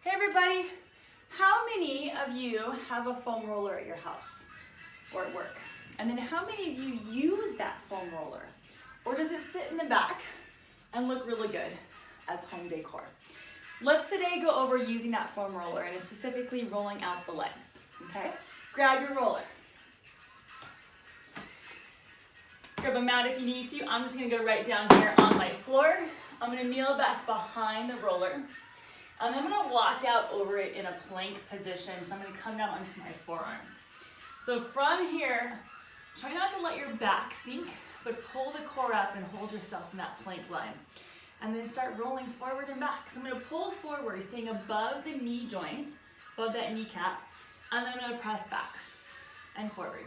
Hey everybody, how many of you have a foam roller at your house or at work? And then how many of you use that foam roller? Or does it sit in the back and look really good as home decor? Let's today go over using that foam roller and specifically rolling out the legs, okay? Grab your roller. Grab a mat if you need to. I'm just gonna go right down here on my floor. I'm gonna kneel back behind the roller. And then I'm gonna walk out over it in a plank position. So I'm gonna come down onto my forearms. So from here, try not to let your back sink, but pull the core up and hold yourself in that plank line. And then start rolling forward and back. So I'm gonna pull forward, staying above the knee joint, above that kneecap, and then I'm gonna press back and forward.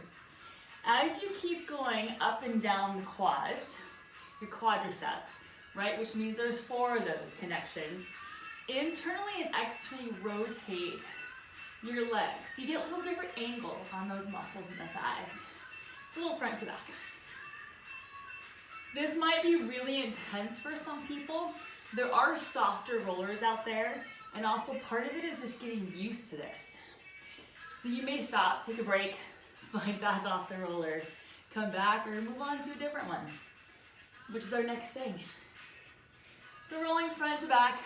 As you keep going up and down the quads, your quadriceps, right, which means there's 4 of those connections, internally and externally rotate your legs. So you get little different angles on those muscles in the thighs. It's a little front to back. This might be really intense for some people. There are softer rollers out there, and also part of it is just getting used to this. So you may stop, take a break, slide back off the roller, come back, or move on to a different one, which is our next thing. So rolling front to back.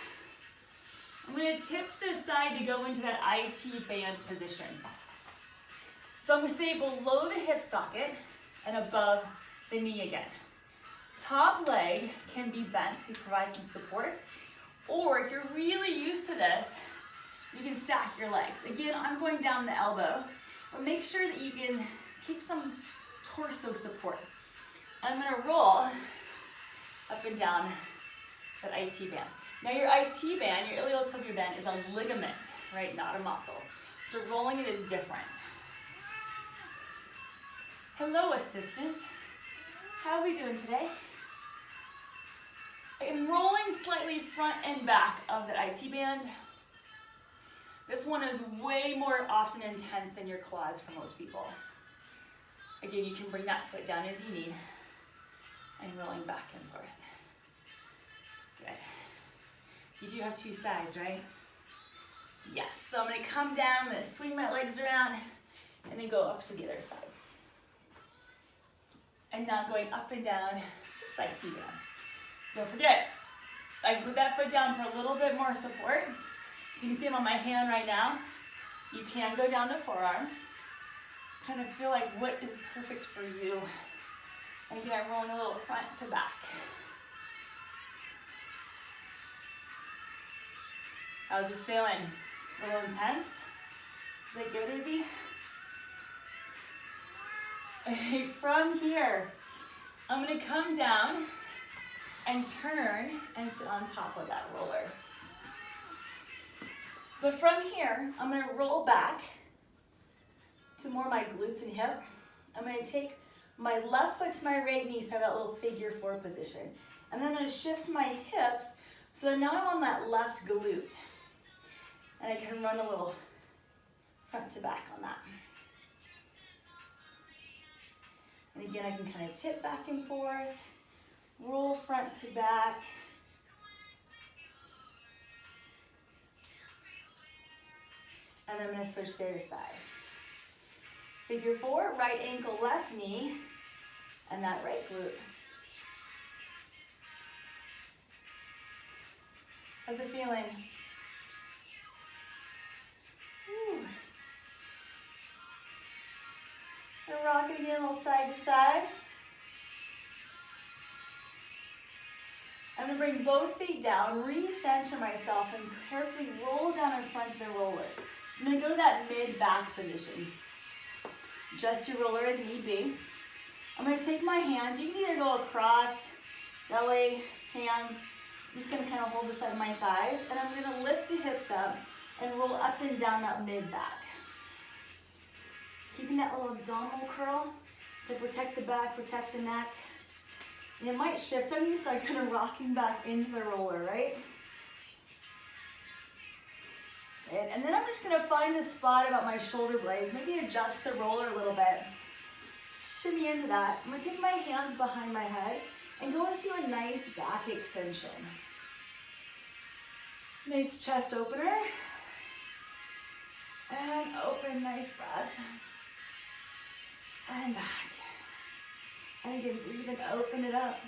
I'm going to tip to the side to go into that IT band position. So I'm going to stay below the hip socket and above the knee again. Top leg can be bent to provide some support, or if you're really used to this, you can stack your legs. Again, I'm going down the elbow, but make sure that you can keep some torso support. I'm going to roll up and down that IT band. Now your IT band, your iliotibial band, is a ligament, right? Not a muscle. So rolling it is different. Hello, assistant. How are we doing today? I'm rolling slightly front and back of the IT band. This one is way more often intense than your quads for most people. Again, you can bring that foot down as you need and rolling back and forth. Good. You do have 2 sides, right? Yes. So I'm going to come down, I'm going to swing my legs around, and then go up to the other side. And now going up and down this IT band. Don't forget, I can put that foot down for a little bit more support. So you can see I'm on my hand right now. You can go down to forearm. Kind of feel like what is perfect for you. And again, I'm rolling a little front to back. How's this feeling? A little intense? Is that good, Izzy? Okay, from here, I'm gonna come down and turn and sit on top of that roller. So from here, I'm gonna roll back to more my glutes and hip. I'm gonna take my left foot to my right knee, so I have that little figure 4 position. And then I'm gonna shift my hips, so now I'm on that left glute. And I can run a little front to back on that. And again, I can kind of tip back and forth, roll front to back. And then I'm going to switch the other side. Figure 4, right ankle, left knee, and that right glute. How's it feeling? We're rocking again, a little side to side. I'm going to bring both feet down, recenter myself, and carefully roll down in front of the roller. So I'm going to go to that mid-back position. Adjust your roller as need be. I'm going to take my hands. You can either go across, belly, hands. I'm just going to kind of hold this out of my thighs, and I'm going to lift the hips up and roll up and down that mid-back. Keeping that little abdominal curl to protect the back, protect the neck. And it might shift on you, so I'm kind of rocking back into the roller, right? And then I'm just going to find a spot about my shoulder blades, maybe adjust the roller a little bit. Shimmy into that. I'm going to take my hands behind my head and go into a nice back extension. Nice chest opener. And open, nice breath. And back. And again, breathe and open it up.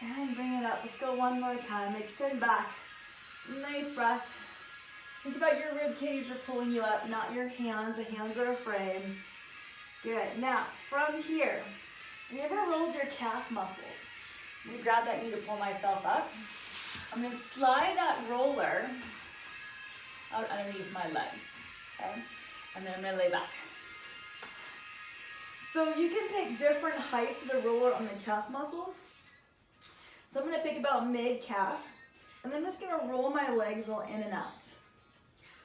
And bring it up. Let's go one more time. Extend back. Nice breath. Think about your rib cage are pulling you up, not your hands. The hands are a frame. Good. Now, from here, have you ever rolled your calf muscles? I'm going to grab that knee to pull myself up. I'm going to slide that roller out underneath my legs. Okay? And then I'm going to lay back. So you can pick different heights of the roller on the calf muscle. So I'm going to pick about mid-calf. And then I'm just going to roll my legs all in and out.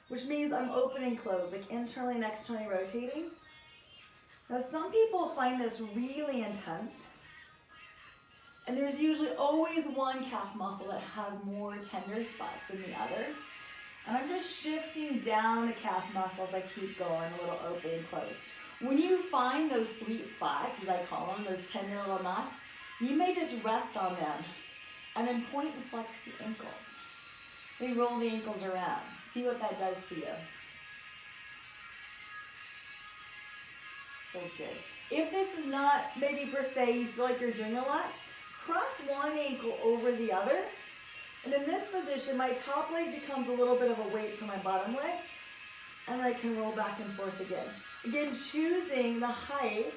Which means I'm open and closed, like internally and externally rotating. Now some people find this really intense. And there's usually always one calf muscle that has more tender spots than the other. And I'm just shifting down the calf muscles as I keep going, a little open and closed. When you find those sweet spots, as I call them, those tender little knots, you may just rest on them and then point and flex the ankles. Maybe roll the ankles around. See what that does for you. Feels good. If this is not, maybe per se, you feel like you're doing a lot, cross one ankle over the other. And in this position, my top leg becomes a little bit of a weight for my bottom leg. And I can roll back and forth again. Again, choosing the height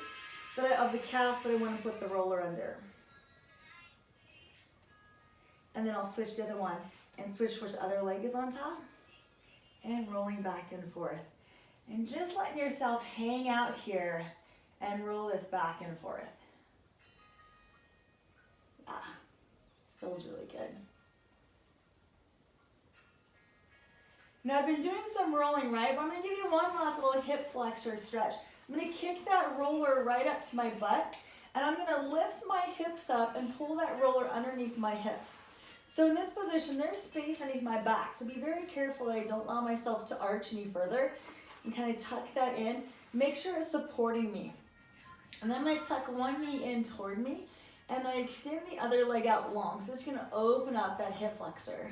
of the calf that I want to put the roller under. And then I'll switch to the other one and switch which other leg is on top. And rolling back and forth. And just letting yourself hang out here and roll this back and forth. This feels really good. Now I've been doing some rolling, right? But I'm going to give you one last little hip flexor stretch. I'm going to kick that roller right up to my butt. And I'm going to lift my hips up and pull that roller underneath my hips. So in this position, there's space underneath my back. So be very careful that I don't allow myself to arch any further. And kind of tuck that in. Make sure it's supporting me. And then I'm going to tuck one knee in toward me. And I extend the other leg out long. So it's going to open up that hip flexor.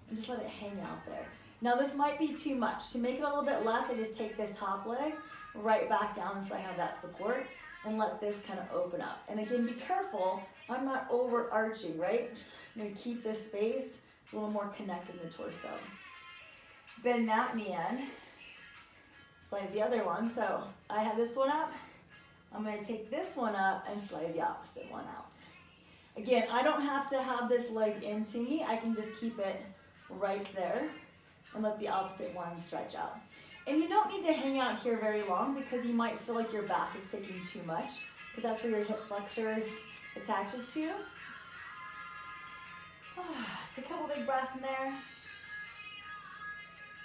And just let it hang out there. Now this might be too much. To make it a little bit less, I just take this top leg right back down so I have that support. And let this kind of open up. And again, be careful. I'm not overarching, right? I'm going to keep this space a little more connected in the torso. Bend that knee in. Slide the other one. So I have this one up. I'm going to take this one up and slide the opposite one out. Again, I don't have to have this leg into me. I can just keep it right there and let the opposite one stretch out. And you don't need to hang out here very long because you might feel like your back is taking too much because that's where your hip flexor attaches to. Just a couple big breaths in there.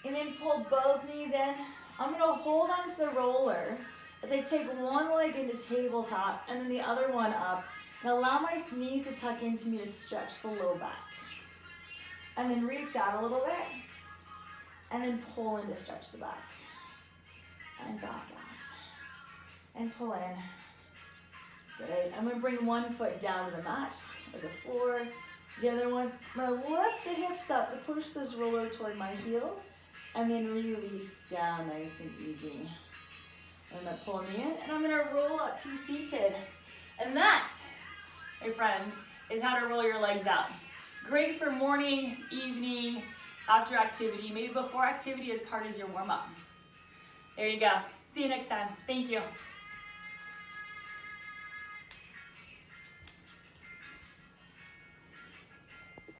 And then pull both knees in. I'm going to hold on to the roller as I take one leg into tabletop and then the other one up. And allow my knees to tuck into me to stretch the low back. And then reach out a little bit. And then pull in to stretch the back. And back out. And pull in. Good. I'm going to bring one foot down to the mat or the floor. The other one, I'm going to lift the hips up to push this roller toward my heels. And then release down nice and easy. I'm going to pull me in. And I'm going to roll up to seated. And that, my friends, is how to roll your legs out. Great for morning, evening, after activity, maybe before activity as part of your warm-up. There you go. See you next time. Thank you.